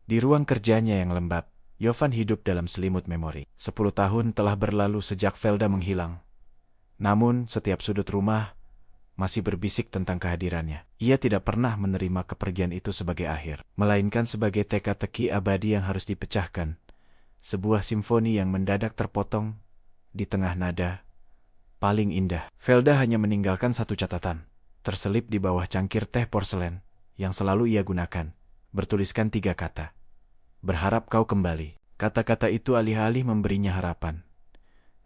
Di ruang kerjanya yang lembab, Yovan hidup dalam selimut memori. 10 tahun telah berlalu sejak Velda menghilang. Namun, setiap sudut rumah masih berbisik tentang kehadirannya. Ia tidak pernah menerima kepergian itu sebagai akhir, melainkan sebagai teka-teki abadi yang harus dipecahkan. Sebuah simfoni yang mendadak terpotong di tengah nada paling indah. Velda hanya meninggalkan satu catatan, terselip di bawah cangkir teh porselen yang selalu ia gunakan, bertuliskan 3 kata. Berharap kau kembali. Kata-kata itu alih-alih memberinya harapan,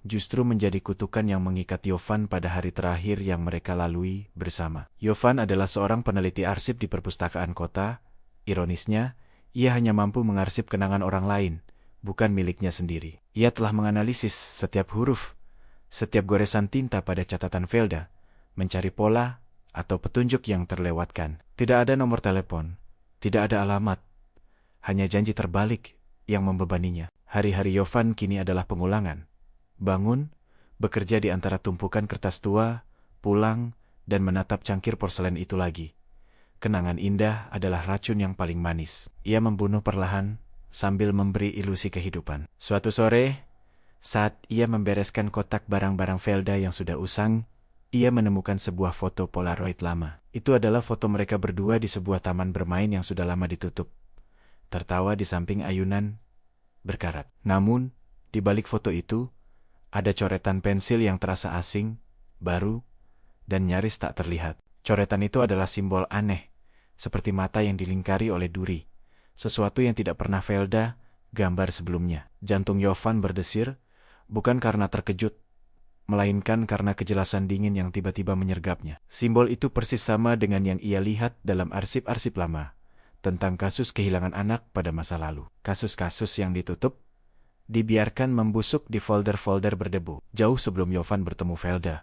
justru menjadi kutukan yang mengikat Yovan pada hari terakhir yang mereka lalui bersama. Yovan adalah seorang peneliti arsip di perpustakaan kota. Ironisnya, ia hanya mampu mengarsip kenangan orang lain, bukan miliknya sendiri. Ia telah menganalisis setiap huruf, setiap goresan tinta pada catatan Velda, mencari pola atau petunjuk yang terlewatkan. Tidak ada nomor telepon, tidak ada alamat, hanya janji terbalik yang membebaninya. Hari-hari Yovan kini adalah pengulangan. Bangun, bekerja di antara tumpukan kertas tua, pulang, dan menatap cangkir porselen itu lagi. Kenangan indah adalah racun yang paling manis. Ia membunuh perlahan sambil memberi ilusi kehidupan. Suatu sore, saat ia membereskan kotak barang-barang Velda yang sudah usang, ia menemukan sebuah foto Polaroid lama. Itu adalah foto mereka berdua di sebuah taman bermain yang sudah lama ditutup, tertawa di samping ayunan berkarat. Namun, di balik foto itu, ada coretan pensil yang terasa asing, baru, dan nyaris tak terlihat. Coretan itu adalah simbol aneh, seperti mata yang dilingkari oleh duri, sesuatu yang tidak pernah Velda gambar sebelumnya. Jantung Yovan berdesir, bukan karena terkejut, melainkan karena kejelasan dingin yang tiba-tiba menyergapnya. Simbol itu persis sama dengan yang ia lihat dalam arsip-arsip lama, tentang kasus kehilangan anak pada masa lalu. Kasus-kasus yang ditutup, dibiarkan membusuk di folder-folder berdebu. Jauh sebelum Yovan bertemu Velda,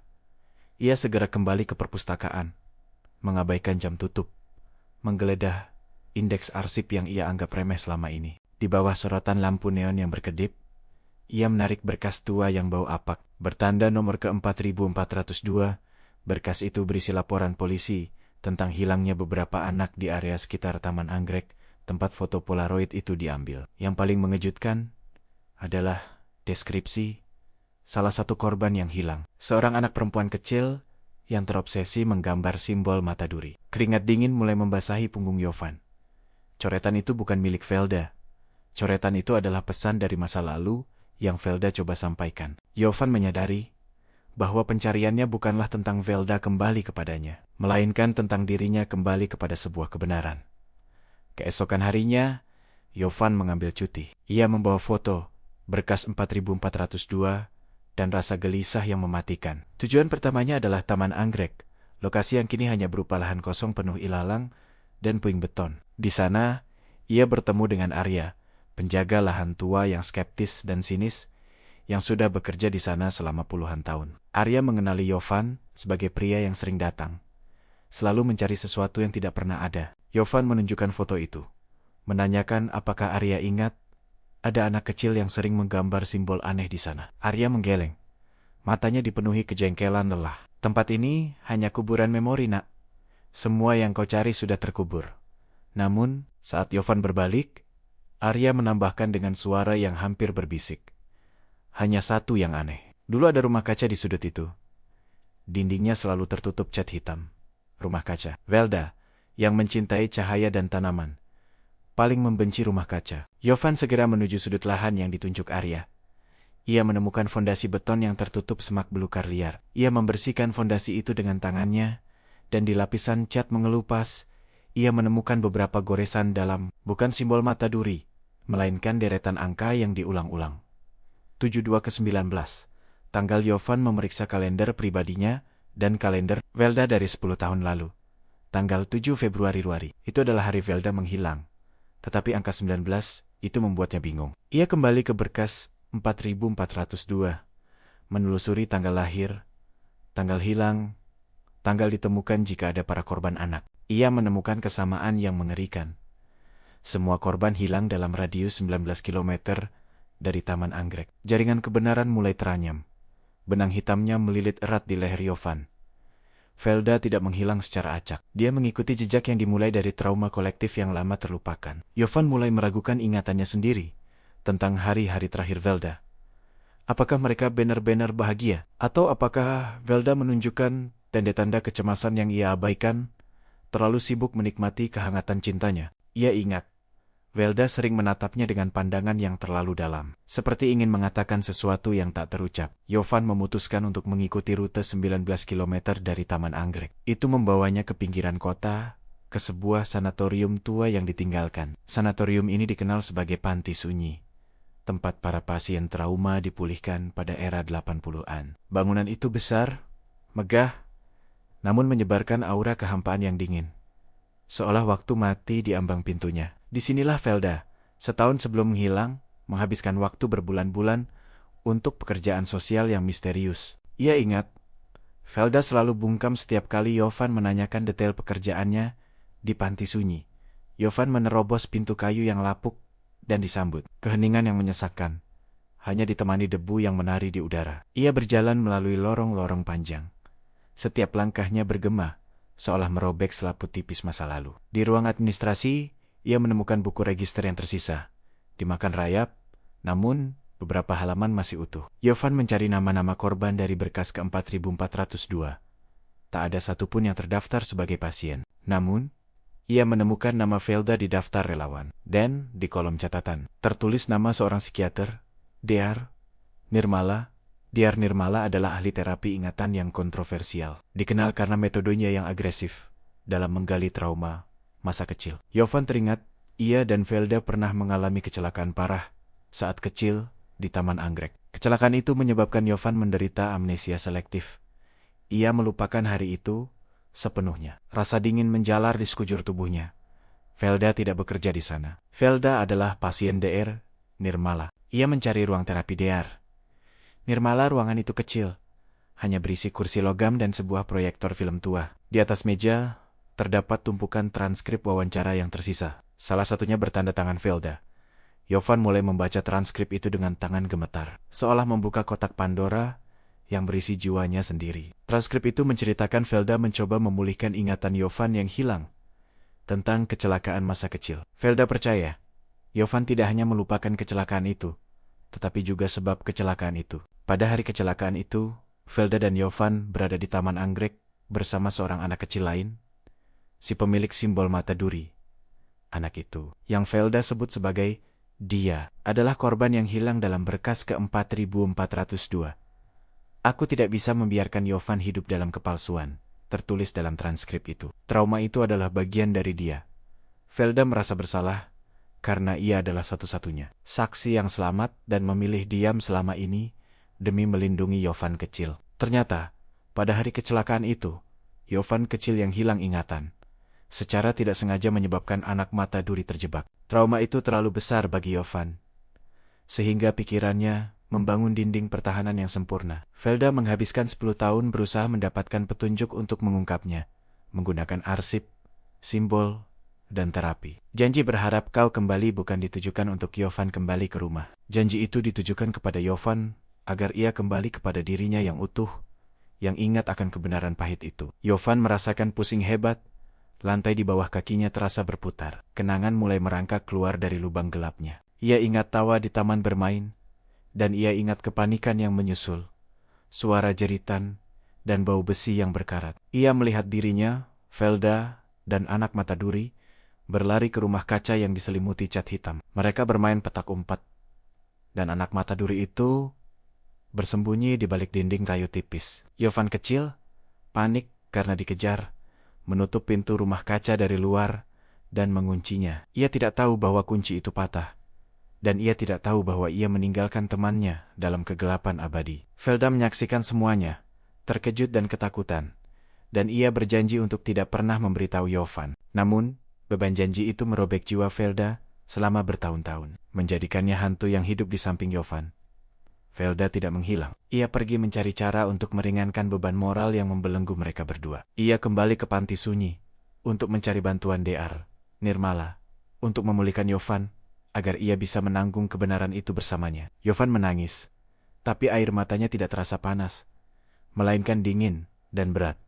ia segera kembali ke perpustakaan, mengabaikan jam tutup, menggeledah indeks arsip yang ia anggap remeh selama ini. Di bawah sorotan lampu neon yang berkedip, ia menarik berkas tua yang bau apak, bertanda nomor ke-4402. Berkas itu berisi laporan polisi tentang hilangnya beberapa anak di area sekitar Taman Anggrek, tempat foto Polaroid itu diambil. Yang paling mengejutkan adalah deskripsi salah satu korban yang hilang. Seorang anak perempuan kecil yang terobsesi menggambar simbol mata duri. Keringat dingin mulai membasahi punggung Yovan. Coretan itu bukan milik Velda. Coretan itu adalah pesan dari masa lalu yang Velda coba sampaikan. Yovan menyadari bahwa pencariannya bukanlah tentang Velda kembali kepadanya, melainkan tentang dirinya kembali kepada sebuah kebenaran. Keesokan harinya, Yovan mengambil cuti. Ia membawa foto, berkas 4402, dan rasa gelisah yang mematikan. Tujuan pertamanya adalah Taman Anggrek, lokasi yang kini hanya berupa lahan kosong penuh ilalang dan puing beton. Di sana, ia bertemu dengan Arya, penjaga lahan tua yang skeptis dan sinis, yang sudah bekerja di sana selama puluhan tahun. Arya mengenali Yovan sebagai pria yang sering datang, selalu mencari sesuatu yang tidak pernah ada. Yovan menunjukkan foto itu, menanyakan apakah Arya ingat ada anak kecil yang sering menggambar simbol aneh di sana. Arya menggeleng, matanya dipenuhi kejengkelan lelah. Tempat ini hanya kuburan memori, nak. Semua yang kau cari sudah terkubur. Namun, saat Yovan berbalik, Arya menambahkan dengan suara yang hampir berbisik, hanya satu yang aneh. Dulu ada rumah kaca di sudut itu. Dindingnya selalu tertutup cat hitam. Rumah kaca. Velda, yang mencintai cahaya dan tanaman, paling membenci rumah kaca. Yovan segera menuju sudut lahan yang ditunjuk Arya. Ia menemukan fondasi beton yang tertutup semak belukar liar. Ia membersihkan fondasi itu dengan tangannya, dan di lapisan cat mengelupas, ia menemukan beberapa goresan dalam, bukan simbol mata duri, melainkan deretan angka yang diulang-ulang. 72 ke 19. Tanggal Yovan memeriksa kalender pribadinya dan kalender Velda dari 10 tahun lalu. Tanggal 7 Februari. Itu adalah hari Velda menghilang. Tetapi angka 19 itu membuatnya bingung. Ia kembali ke berkas 4402, menelusuri tanggal lahir, tanggal hilang, tanggal ditemukan jika ada para korban anak. Ia menemukan kesamaan yang mengerikan. Semua korban hilang dalam radius 19 km dari Taman Anggrek. Jaringan kebenaran mulai teranyam. Benang hitamnya melilit erat di leher Yovan. Velda tidak menghilang secara acak. Dia mengikuti jejak yang dimulai dari trauma kolektif yang lama terlupakan. Jovan mulai meragukan ingatannya sendiri tentang hari-hari terakhir Velda. Apakah mereka benar-benar bahagia? Atau apakah Velda menunjukkan tanda-tanda kecemasan yang ia abaikan, terlalu sibuk menikmati kehangatan cintanya? Ia ingat, Velda sering menatapnya dengan pandangan yang terlalu dalam, seperti ingin mengatakan sesuatu yang tak terucap. Jovan memutuskan untuk mengikuti rute 19 km dari Taman Anggrek. Itu membawanya ke pinggiran kota, ke sebuah sanatorium tua yang ditinggalkan. Sanatorium ini dikenal sebagai panti sunyi, tempat para pasien trauma dipulihkan pada era 80-an. Bangunan itu besar, megah, namun menyebarkan aura kehampaan yang dingin, seolah waktu mati di ambang pintunya. Disinilah Velda, setahun sebelum menghilang, menghabiskan waktu berbulan-bulan untuk pekerjaan sosial yang misterius. Ia ingat, Velda selalu bungkam setiap kali Jovan menanyakan detail pekerjaannya di panti sunyi. Jovan menerobos pintu kayu yang lapuk dan disambut. Keheningan yang menyesakkan, hanya ditemani debu yang menari di udara. Ia berjalan melalui lorong-lorong panjang. Setiap langkahnya bergema, seolah merobek selaput tipis masa lalu. Di ruang administrasi, ia menemukan buku register yang tersisa, dimakan rayap, namun beberapa halaman masih utuh. Jovan mencari nama-nama korban dari berkas ke-4402. Tak ada satupun yang terdaftar sebagai pasien. Namun, ia menemukan nama Velda di daftar relawan. Dan di kolom catatan, tertulis nama seorang psikiater, Dr. Nirmala. Dr. Nirmala adalah ahli terapi ingatan yang kontroversial. Dikenal karena metodenya yang agresif dalam menggali trauma masa kecil. Jovan teringat, ia dan Velda pernah mengalami kecelakaan parah saat kecil di Taman Anggrek. Kecelakaan itu menyebabkan Jovan menderita amnesia selektif. Ia melupakan hari itu sepenuhnya. Rasa dingin menjalar di sekujur tubuhnya. Velda tidak bekerja di sana. Velda adalah pasien Dr. Nirmala. Ia mencari ruang terapi Dr. Nirmala. Ruangan itu kecil, hanya berisi kursi logam dan sebuah proyektor film tua. Di atas meja terdapat tumpukan transkrip wawancara yang tersisa. Salah satunya bertanda tangan Velda. Jovan mulai membaca transkrip itu dengan tangan gemetar, seolah membuka kotak Pandora yang berisi jiwanya sendiri. Transkrip itu menceritakan Velda mencoba memulihkan ingatan Jovan yang hilang tentang kecelakaan masa kecil. Velda percaya, Jovan tidak hanya melupakan kecelakaan itu, tetapi juga sebab kecelakaan itu. Pada hari kecelakaan itu, Velda dan Jovan berada di Taman Anggrek bersama seorang anak kecil lain, si pemilik simbol mata duri. Anak itu, yang Velda sebut sebagai dia, adalah korban yang hilang dalam berkas ke-4402. Aku tidak bisa membiarkan Jovan hidup dalam kepalsuan, tertulis dalam transkrip itu. Trauma itu adalah bagian dari dia. Velda merasa bersalah karena ia adalah satu-satunya saksi yang selamat dan memilih diam selama ini demi melindungi Jovan kecil. Ternyata, pada hari kecelakaan itu, Jovan kecil yang hilang ingatan secara tidak sengaja menyebabkan anak mata duri terjebak. Trauma itu terlalu besar bagi Jovan, sehingga pikirannya membangun dinding pertahanan yang sempurna. Velda menghabiskan 10 tahun berusaha mendapatkan petunjuk untuk mengungkapnya, menggunakan arsip, simbol, dan terapi. Janji berharap kau kembali bukan ditujukan untuk Jovan kembali ke rumah. Janji itu ditujukan kepada Jovan agar ia kembali kepada dirinya yang utuh, yang ingat akan kebenaran pahit itu. Jovan merasakan pusing hebat. Lantai di bawah kakinya terasa berputar. Kenangan mulai merangkak keluar dari lubang gelapnya. Ia ingat tawa di taman bermain, dan ia ingat kepanikan yang menyusul, suara jeritan, dan bau besi yang berkarat. Ia melihat dirinya, Velda, dan anak mata duri berlari ke rumah kaca yang diselimuti cat hitam. Mereka bermain petak umpet, dan anak mata duri itu bersembunyi di balik dinding kayu tipis. Jovan kecil, panik karena dikejar, menutup pintu rumah kaca dari luar dan menguncinya. Ia tidak tahu bahwa kunci itu patah, dan ia tidak tahu bahwa ia meninggalkan temannya dalam kegelapan abadi. Velda menyaksikan semuanya, terkejut dan ketakutan, dan ia berjanji untuk tidak pernah memberitahu Jovan. Namun, beban janji itu merobek jiwa Velda selama bertahun-tahun, menjadikannya hantu yang hidup di samping Jovan. Velda tidak menghilang. Ia pergi mencari cara untuk meringankan beban moral yang membelenggu mereka berdua. Ia kembali ke panti sunyi untuk mencari bantuan Dr. Nirmala untuk memulihkan Jovan agar ia bisa menanggung kebenaran itu bersamanya. Jovan menangis, tapi air matanya tidak terasa panas, melainkan dingin dan berat,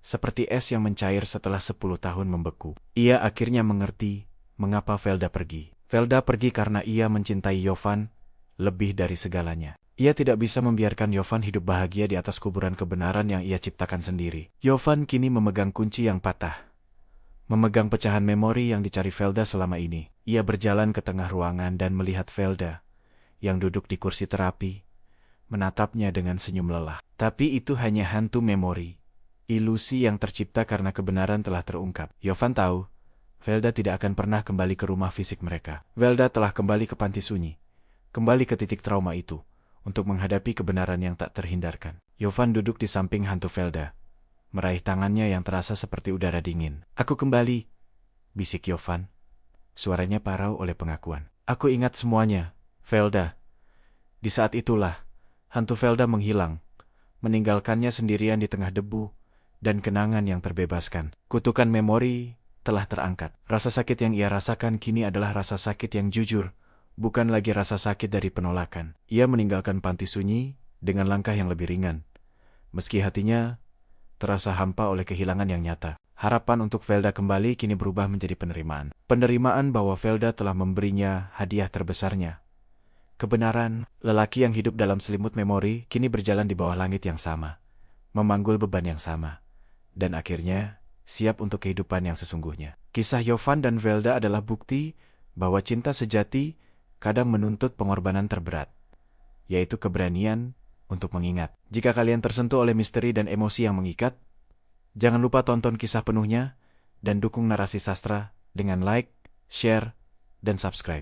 seperti es yang mencair setelah 10 tahun membeku. Ia akhirnya mengerti mengapa Velda pergi. Velda pergi karena ia mencintai Jovan lebih dari segalanya. Ia tidak bisa membiarkan Jovan hidup bahagia di atas kuburan kebenaran yang ia ciptakan sendiri. Jovan kini memegang kunci yang patah, memegang pecahan memori yang dicari Velda selama ini. Ia berjalan ke tengah ruangan dan melihat Velda yang duduk di kursi terapi, menatapnya dengan senyum lelah. Tapi itu hanya hantu memori, ilusi yang tercipta karena kebenaran telah terungkap. Jovan tahu, Velda tidak akan pernah kembali ke rumah fisik mereka. Velda telah kembali ke panti sunyi, kembali ke titik trauma itu, untuk menghadapi kebenaran yang tak terhindarkan. Jovan duduk di samping hantu Velda, meraih tangannya yang terasa seperti udara dingin. "Aku kembali," bisik Jovan. Suaranya parau oleh pengakuan. "Aku ingat semuanya, Velda." Di saat itulah, hantu Velda menghilang, meninggalkannya sendirian di tengah debu dan kenangan yang terbebaskan. Kutukan memori telah terangkat. Rasa sakit yang ia rasakan kini adalah rasa sakit yang jujur, bukan lagi rasa sakit dari penolakan. Ia meninggalkan panti sunyi dengan langkah yang lebih ringan, meski hatinya terasa hampa oleh kehilangan yang nyata. Harapan untuk Velda kembali kini berubah menjadi penerimaan. Penerimaan bahwa Velda telah memberinya hadiah terbesarnya. Kebenaran, lelaki yang hidup dalam selimut memori kini berjalan di bawah langit yang sama, memanggul beban yang sama, dan akhirnya siap untuk kehidupan yang sesungguhnya. Kisah Jovan dan Velda adalah bukti bahwa cinta sejati kadang menuntut pengorbanan terberat, yaitu keberanian untuk mengingat. Jika kalian tersentuh oleh misteri dan emosi yang mengikat, jangan lupa tonton kisah penuhnya dan dukung Narasi Sastra dengan like, share, dan subscribe.